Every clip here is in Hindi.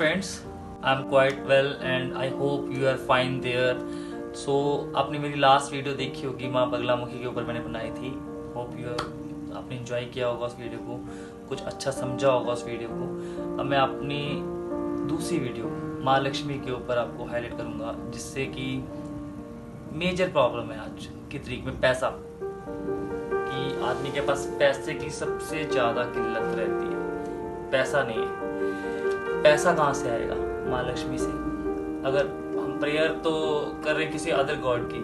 Friends, I am quite well and I hope you are fine there. So आपने मेरी लास्ट वीडियो देखी होगी माँ बगलामुखी के ऊपर मैंने बनाई थी। होप यू आपने एंजॉय किया होगा उस वीडियो को, कुछ अच्छा समझा होगा उस वीडियो को। अब मैं अपनी दूसरी वीडियो माँ लक्ष्मी के ऊपर आपको हाईलाइट करूँगा, जिससे कि मेजर प्रॉब्लम है आज की तारीख में पैसा, कि आदमी के पास पैसे की सबसे ज़्यादा किल्लत रहती है। पैसा नहीं है, पैसा कहाँ से आएगा? माँ लक्ष्मी से। अगर हम प्रेयर तो कर रहे किसी अदर गॉड की,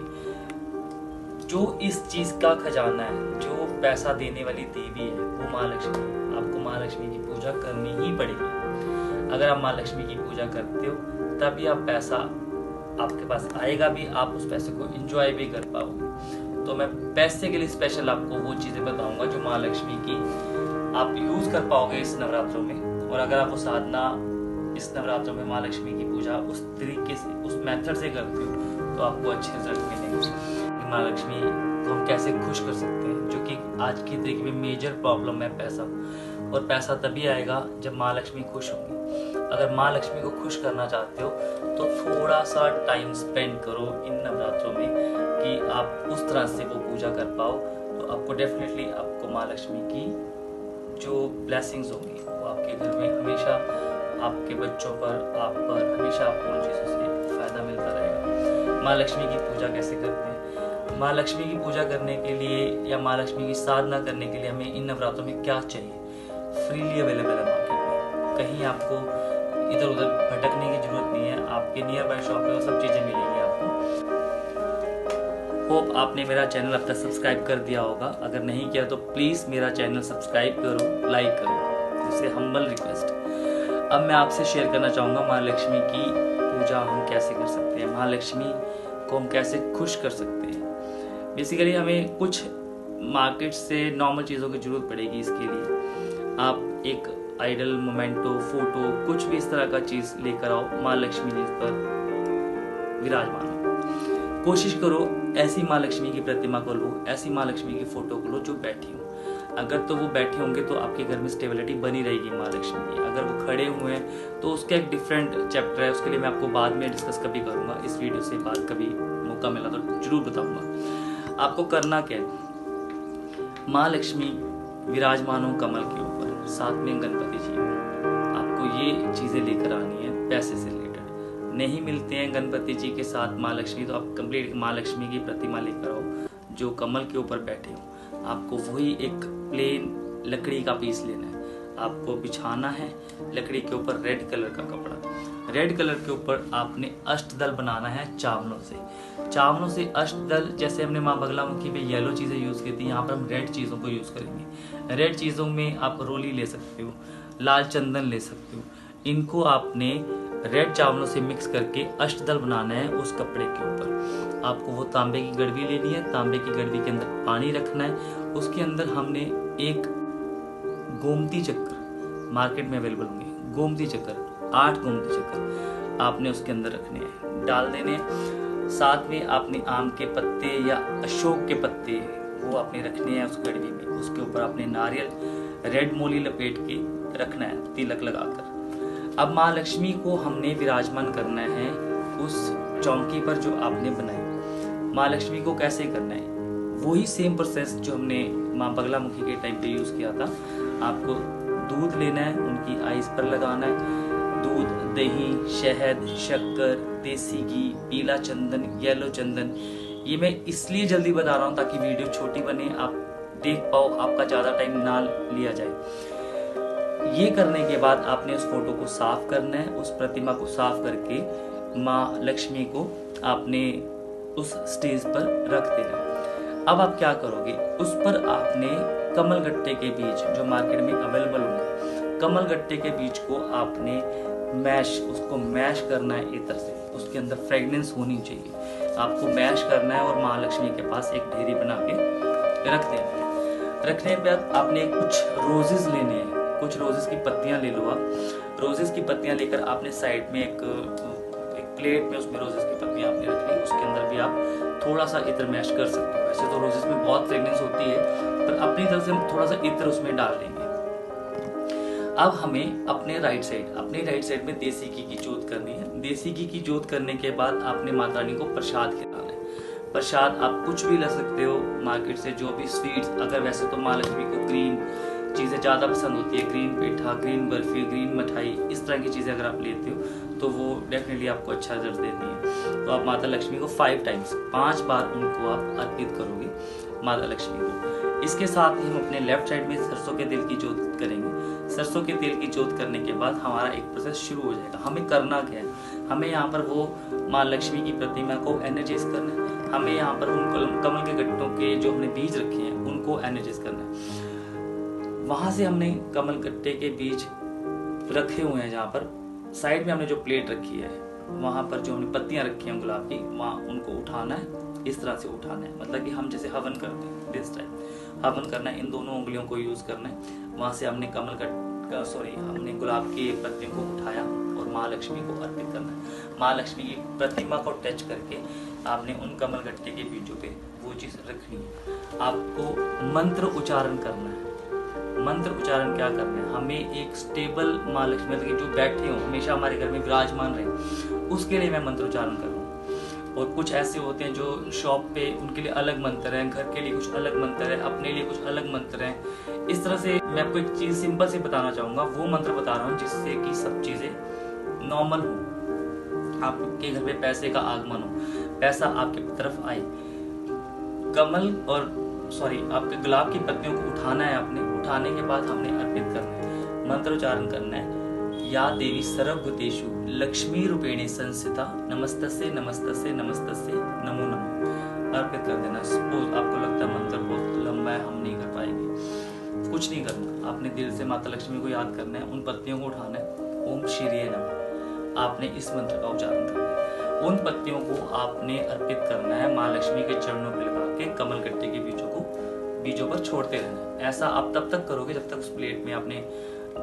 जो इस चीज का खजाना है, जो पैसा देने वाली देवी है, वो माँ लक्ष्मी है। आपको माँ लक्ष्मी की पूजा करनी ही पड़ेगी। अगर आप माँ लक्ष्मी की पूजा करते हो तभी आप पैसा आपके पास आएगा भी, आप उस पैसे को एंजॉय भी कर पाओगे। तो मैं पैसे के लिए स्पेशल आपको वो चीजें बताऊंगा जो माँ लक्ष्मी की आप यूज कर पाओगे इस नवरात्रों में। और अगर आप वो साधना इस नवरात्रों में माँ लक्ष्मी की पूजा उस तरीके से, उस मेथड से करते हो, तो आपको अच्छे रिजल्ट मिलेंगे। माँ लक्ष्मी को हम कैसे खुश कर सकते हैं, जो कि आज की तरीके में मेजर प्रॉब्लम है पैसा। और पैसा तभी आएगा जब माँ लक्ष्मी खुश होंगी। अगर माँ लक्ष्मी को खुश करना चाहते हो तो थोड़ा सा टाइम स्पेंड करो इन नवरात्रों में, कि आप उस तरह से वो पूजा कर पाओ। तो आपको डेफिनेटली आपको माँ लक्ष्मी की जो ब्लेसिंग्स होंगी वो आपके घर में हमेशा, आपके बच्चों पर, आप पर हमेशा आपको उन चीज़ों से फायदा मिलता रहेगा। माँ लक्ष्मी की पूजा कैसे करते हैं? माँ लक्ष्मी की पूजा करने के लिए या माँ लक्ष्मी की साधना करने के लिए हमें इन नवरात्रों में क्या चाहिए? फ्रीली अवेलेबल है मार्केट में, कहीं आपको इधर उधर भटकने की जरूरत नहीं है। आपके नियर बाय शॉप पे वो सब चीज़ें मिलेंगी आपको। होप आपने मेरा चैनल अब तक सब्सक्राइब कर दिया होगा। अगर नहीं किया तो प्लीज़ मेरा चैनल सब्सक्राइब करो, लाइक करो, इससे हम्बल रिक्वेस्ट। अब मैं आपसे शेयर करना चाहूँगा माँ लक्ष्मी की पूजा हम कैसे कर सकते हैं, माँ लक्ष्मी को हम कैसे खुश कर सकते हैं। बेसिकली हमें कुछ मार्केट से नॉर्मल चीज़ों की जरूरत पड़ेगी। इसके लिए आप एक आइडल, मोमेंटो, फोटो, कुछ भी इस तरह का चीज़ लेकर आओ, माँ लक्ष्मी जी पर विराजमान हो। कोशिश करो ऐसी माँ लक्ष्मी की प्रतिमा को लो, ऐसी माँ लक्ष्मी की फोटो को लो जो बैठी हो। अगर तो वो बैठे होंगे तो आपके घर में स्टेबिलिटी बनी रहेगी माँ लक्ष्मी की। अगर वो खड़े हुए हैं तो उसका एक डिफरेंट चैप्टर है, उसके लिए मैं आपको बाद में डिस्कस कभी करूंगा। इस वीडियो से बाद कभी मौका मिला तो जरूर बताऊंगा। आपको करना क्या है? माँ लक्ष्मी विराजमान हो कमल के ऊपर, साथ में गणपति जी। आपको ये चीजें लेकर आनी है पैसे से रिलेटेड। नहीं मिलते हैं गणपति जी के साथ माँ लक्ष्मी, तो आप कंप्लीट माँ लक्ष्मी की प्रतिमा लेकर आओ जो कमल के ऊपर बैठे हो। आपको वही एक प्लेन लकड़ी का पीस लेना है, आपको बिछाना है लकड़ी के ऊपर रेड कलर का कपड़ा। रेड कलर के ऊपर आपने अष्टदल बनाना है चावलों से। चावलों से अष्टदल, जैसे हमने माँ बगलामुखी पे येलो चीजें यूज की थी, यहाँ पर हम रेड चीजों को यूज करेंगे। रेड चीजों में आप रोली ले सकते हो, लाल चंदन ले सकते हो। इनको आपने रेड चावलों से मिक्स करके अष्टदल बनाना है उस कपड़े के ऊपर। आपको वो तांबे की गड़वी लेनी है, तांबे की गड़वी के अंदर पानी रखना है, उसके अंदर हमने एक गोमती चक्कर, मार्केट में अवेलेबल होंगे गोमती चक्कर, 8 गोमती चक्कर आपने उसके अंदर रखने हैं, डाल देने। साथ में आपने आम के पत्ते या अशोक के पत्ते वो आपने रखने हैं उस गड़वी में। उसके ऊपर आपने नारियल रेड मोली लपेट के रखना है, तिलक लगाकर। अब माँ लक्ष्मी को हमने विराजमान करना है उस चौकी पर जो आपने बनाई। माँ लक्ष्मी को कैसे करना है? वही सेम प्रोसेस जो हमने माँ बगलामुखी के टाइम पे यूज किया था। आपको दूध लेना है, उनकी आइस पर लगाना है। दूध, दही, शहद, शक्कर, देसी घी, पीला चंदन, येलो चंदन। ये मैं इसलिए जल्दी बता रहा हूँ ताकि वीडियो छोटी बने, आप देख पाओ, आपका ज्यादा टाइम ना लिया जाए। ये करने के बाद आपने उस फोटो को साफ करना है, उस प्रतिमा को साफ करके माँ लक्ष्मी को आपने उस स्टेज पर रख देना है। अब आप क्या करोगे? उस पर आपने कमल गट्टे के बीज जो मार्केट में अवेलेबल होंगे, कमल गट्टे के बीज को आपने उसको मैश करना है इत्र से। उसके अंदर फ्रेग्रेंस होनी चाहिए। आपको मैश करना है और माँ लक्ष्मी के पास एक ढेरी बना के रख देना है। रखने के बाद आपने कुछ रोजेस लेने हैं, कुछ रोजेस की पत्तियां ले लो आप। रोजेस की पत्तियां लेकर आपने साइड में एक प्लेट में उसमें रोजेस की पत्तियां आपने रख ली। उसके अंदर भी आप थोड़ा सा इत्र मैश कर सकते हो। वैसे तो रोजेस में बहुत फ्रेग्रेंस होती है, पर अपनी तरफ से हम थोड़ा सा इत्र उसमें डाल देंगे। अब हमें अपने राइट साइड में देसी घी की जोत करनी है। देसी घी की जोत करने के बाद आपने माता रानी को प्रसाद खिलाना है। प्रसाद आप कुछ भी ला सकते हो मार्केट से, जो भी स्वीट्स, अगर वैसे तो माँ लक्ष्मी को ग्रीन चीज़ें ज़्यादा पसंद होती है, ग्रीन पेठा, ग्रीन बर्फी, ग्रीन मिठाई, इस तरह की चीज़ें अगर आप लेते हो तो वो डेफिनेटली आपको अच्छा रिजल्ट देती है। तो आप माता लक्ष्मी को 5 टाइम्स 5 बार उनको आप अर्पित करोगे माता लक्ष्मी को। इसके साथ ही हम अपने लेफ्ट साइड में सरसों के तेल की जोत करेंगे। सरसों के तेल की जोत करने के बाद हमारा एक प्रोसेस शुरू हो जाएगा। हमें करना क्या है, हमें यहाँ पर वो माँ लक्ष्मी की प्रतिमा को एनर्जाइज करना है। हमें यहाँ पर उन कमल के गट्टों के जो हमने बीज रखे हैं उनको एनर्जाइज करना है। वहां से हमने कमल गट्टे के बीज रखे हुए हैं, जहाँ पर साइड में हमने जो प्लेट रखी है वहां पर जो हमने पत्तियां रखी हैं गुलाब की, वहां उनको उठाना है, इस तरह से उठाना है, मतलब कि हम जैसे हवन करते हैं दिस टाइप हवन करना है। इन दोनों उंगलियों को यूज करना है। वहां से हमने हमने गुलाब की पत्तियों को उठाया और माँ लक्ष्मी को अर्पित करना है। माँ लक्ष्मी की प्रतिमा को टच करके आपने उन कमल गट्टे के बीजों पे वो चीज रखनी है। आपको मंत्र उच्चारण करना है। मंत्र उच्चारण क्या करना है, हमें एक स्टेबल माँ लक्ष्मी मतलब जो बैठे हो, हमेशा हमारे घर में विराजमान रहे, उसके लिए मैं मंत्र उच्चारण कर रहा हूँ। और कुछ ऐसे होते हैं जो शॉप पे, उनके लिए अलग मंत्र है, घर के लिए कुछ अलग मंत्र है, अपने लिए कुछ अलग मंत्र है। इस तरह से मैं आपको एक चीज सिंपल से बताना चाहूंगा, वो मंत्र बता रहा हूँ जिससे कि सब चीजें नॉर्मल हो, आपके घर में पैसे का आगमन हो, पैसा आपके तरफ आए। आपके गुलाब की पत्तियों को उठाना है। आपने उठाने के बाद हमने अर्पित करना है, मंत्र उच्चारण करना है। या देवी सर्वभूतेषु लक्ष्मी रूपेणे संस्थिता नमस्तस्यै नमस्तस्यै नमस्तस्यै नमो नमः अर्पित कर देना। सपोज आपको लगता है मंत्र बहुत लंबा है, हम नहीं कर पाएंगे, कुछ नहीं करना, आपने दिल से माता लक्ष्मी को याद करना है, उन पत्तियों को उठाना है, ओम श्रीये नमः, आपने इस मंत्र का उच्चारण करना है। उन पत्तियों को आपने अर्पित करना है, माँ लक्ष्मी के चरणों पर लगा के कमल गट्टे के बीजों पर छोड़ते रहना है। ऐसा आप तब तक करोगे जब तक उस प्लेट में आपने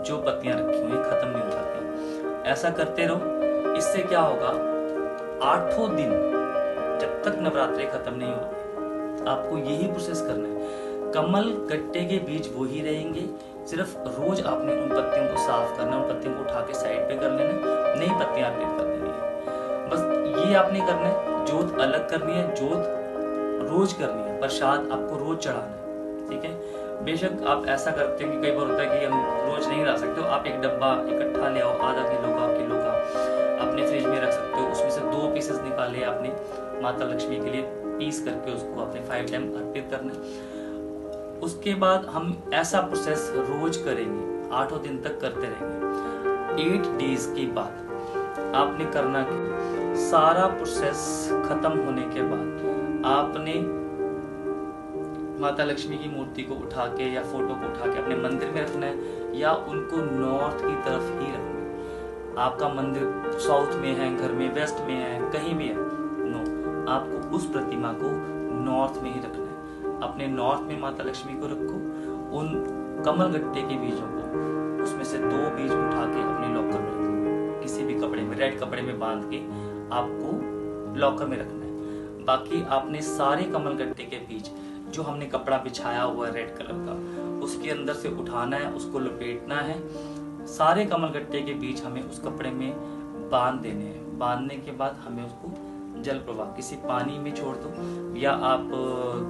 जो पत्तियां रखी हुई खत्म नहीं हो जाती। ऐसा करते रहो। इससे क्या होगा, 8 दिन जब तक नवरात्रे खत्म नहीं होते आपको यही प्रोसेस करना है। कमल गट्टे के बीज वो ही रहेंगे, सिर्फ रोज आपने उन पत्तियों को साफ करना, उन पत्तियों को उठा के साइड पे कर लेना, नई पत्तियां अर्पित कर देनी है। बस ये आपने करना है। जोत अलग करनी है, जोत रोज करनी है, प्रसाद आपको रोज चढ़ाना है, ठीक है। बेशक आप ऐसा करते हो कि कई बार होता है कि हम रोज नहीं ला सकते हो, आप एक डब्बा इकट्ठा ले आओ, आधा किलो का अपने फ्रिज में रख सकते हो। उसमें से 2 पीसेस निकाले आपने माता लक्ष्मी के लिए, पीस करके उसको आपने 5 टाइम अर्पित करना है। उसके बाद हम ऐसा प्रोसेस रोज करेंगे, 8 दिन तक करते रहेंगे। 8 डेज के बाद आपने करना क्या, सारा प्रोसेस खत्म होने के बाद आपने माता लक्ष्मी की मूर्ति को उठा के या फोटो को उठा के अपने मंदिर में रखना है, या उनको नॉर्थ की तरफ ही रखना है। आपका मंदिर साउथ में है, घर में वेस्ट में है, कहीं भी है, नो, आपको उस प्रतिमा को नॉर्थ में ही रखना है। अपने नॉर्थ में माता लक्ष्मी को रखो। उन कमल गट्टे के बीजों को, उसमें से 2 बीज उठा के अपने लॉकर में रखो, किसी भी कपड़े में, रेड कपड़े में बांध के आपको लॉकर में रखना है। बाकी आपने सारे कमल गट्टे के बीज जो हमने कपड़ा बिछाया हुआ है रेड कलर का, उसके अंदर से उठाना है, उसको लपेटना है। सारे कमल गट्टे के बीज हमें उस कपड़े में बांध देने हैं। बांधने के बाद हमें उसको जल प्रवाह किसी पानी में छोड़ दो, या आप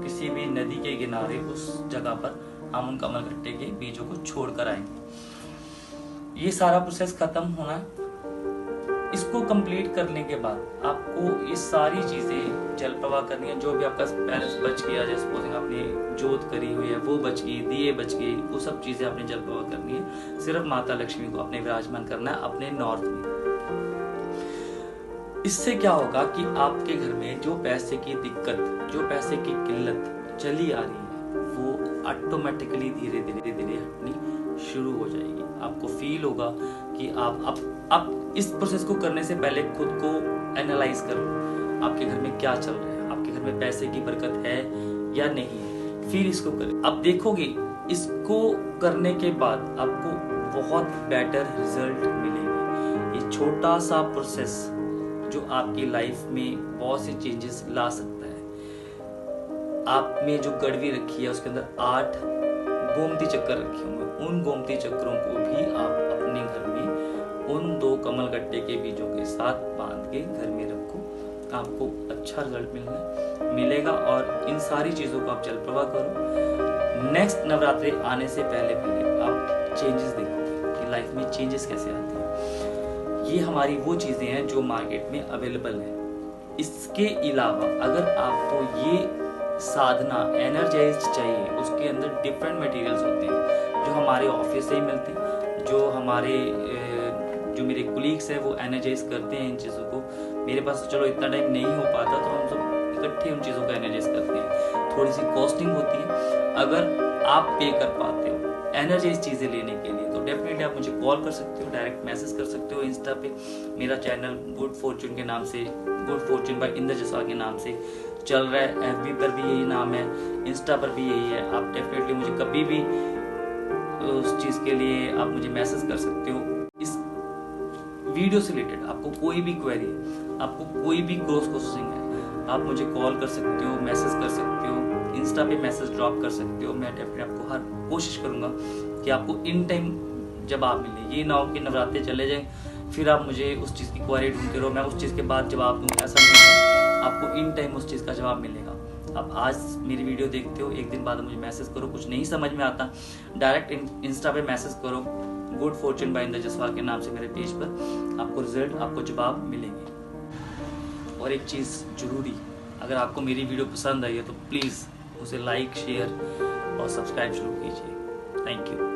किसी भी नदी के किनारे उस जगह पर हम उन कमल गट्टे के बीजों को छोड़ कर आएंगे। ये सारा प्रोसेस खत्म होना है। इसको कंप्लीट करने के बाद आपको ये सारी चीजें जल प्रवाह करनी है। जो भी आपका बैलेंस बच गया, जैसे सपोजिंग आपने जोत करी हुई है वो बच गई, दिए बच गए, वो सब चीजें आपने जल प्रवाह करनी है। सिर्फ माता लक्ष्मी को अपने विराजमान करना है अपने नॉर्थ में। इससे क्या होगा कि आपके घर में जो पैसे की दिक्कत, जो पैसे की किल्लत चली आ रही है, वो ऑटोमेटिकली धीरे धीरे हटनी शुरू हो जाएगी। आपको फील होगा कि आप इस प्रोसेस को करने से पहले खुद को एनालाइज करो, आपके घर में क्या चल रहा है, आपके घर में पैसे की बरकत है या नहीं है, फिर इसको करें। अब देखोगे इसको करने के बाद आपको बहुत बेटर रिजल्ट मिलेंगे। ये छोटा सा प्रोसेस जो आपकी लाइफ में बहुत से चेंजेस ला सकता है। आप में जो कड़वी रखी है उसके अंदर 8 गोमती चक्कर रखे होंगे, उन गोमती चक्रों को भी आप अपने घर में उन 2 कमल गट्टे के बीजों के साथ बांध के घर में रखो, आपको अच्छा रिजल्ट मिलेगा। और इन सारी चीज़ों को आप जल प्रवाह करो। नेक्स्ट नवरात्रि आने से पहले आप चेंजेस देखोगे कि लाइफ में चेंजेस कैसे आती है। ये हमारी वो चीज़ें हैं जो मार्केट में अवेलेबल है। इसके अलावा अगर आपको ये साधना एनर्जाइज्ड चाहिए, उसके अंदर डिफरेंट मटेरियल्स होते हैं जो हमारे ऑफिस से ही मिलते हैं, जो हमारे जो मेरे कोलीग्स हैं वो एनर्जाइज करते हैं इन चीज़ों को। मेरे पास तो चलो इतना टाइम नहीं हो पाता, तो हम सब इकट्ठे उन चीज़ों को एनर्जाइज करते हैं। थोड़ी सी कॉस्टिंग होती है। अगर आप पे कर पाते हो एनर्जाइज चीज़ें लेने के लिए तो डेफिनेटली आप मुझे कॉल कर सकते हो, डायरेक्ट मैसेज कर सकते हो इंस्टा पे। मेरा चैनल गुड फॉर्चून के नाम से, good fortune by Indra Jaswal के नाम से चल रहा है। एफबी पर भी यही नाम है, इंस्टा पर भी यही है। आप डेफिनेटली मुझे कभी भी उस चीज़ के लिए आप मुझे मैसेज कर सकते हो। इस वीडियो से रिलेटेड आपको कोई भी क्वेरी है, आपको कोई भी क्रॉस क्वेश्चनिंग है, आप मुझे कॉल कर सकते हो, मैसेज कर सकते हो, इंस्टा पे मैसेज ड्रॉप कर सकते हो। मैं डेफिनेटली आपको हर कोशिश करूंगा कि आपको इन टाइम जवाब मिले। ये ना हो कि नवरात्रे चले जाएं फिर आप मुझे उस चीज़ की क्वेरी ढूंढते रहो, मैं उस चीज़ के बाद जवाब दूँ, ऐसा नहीं होगा। आपको इन टाइम उस चीज़ का जवाब मिलेगा। आप आज मेरी वीडियो देखते हो, एक दिन बाद मुझे मैसेज करो, कुछ नहीं समझ में आता डायरेक्ट इंस्टा पे मैसेज करो, good fortune by Indra Jaswal के नाम से मेरे पेज पर, आपको रिजल्ट, आपको जवाब मिलेंगे। और एक चीज़ जरूरी, अगर आपको मेरी वीडियो पसंद आई है तो प्लीज़ उसे लाइक, शेयर और सब्सक्राइब जरूर कीजिए। Thank you.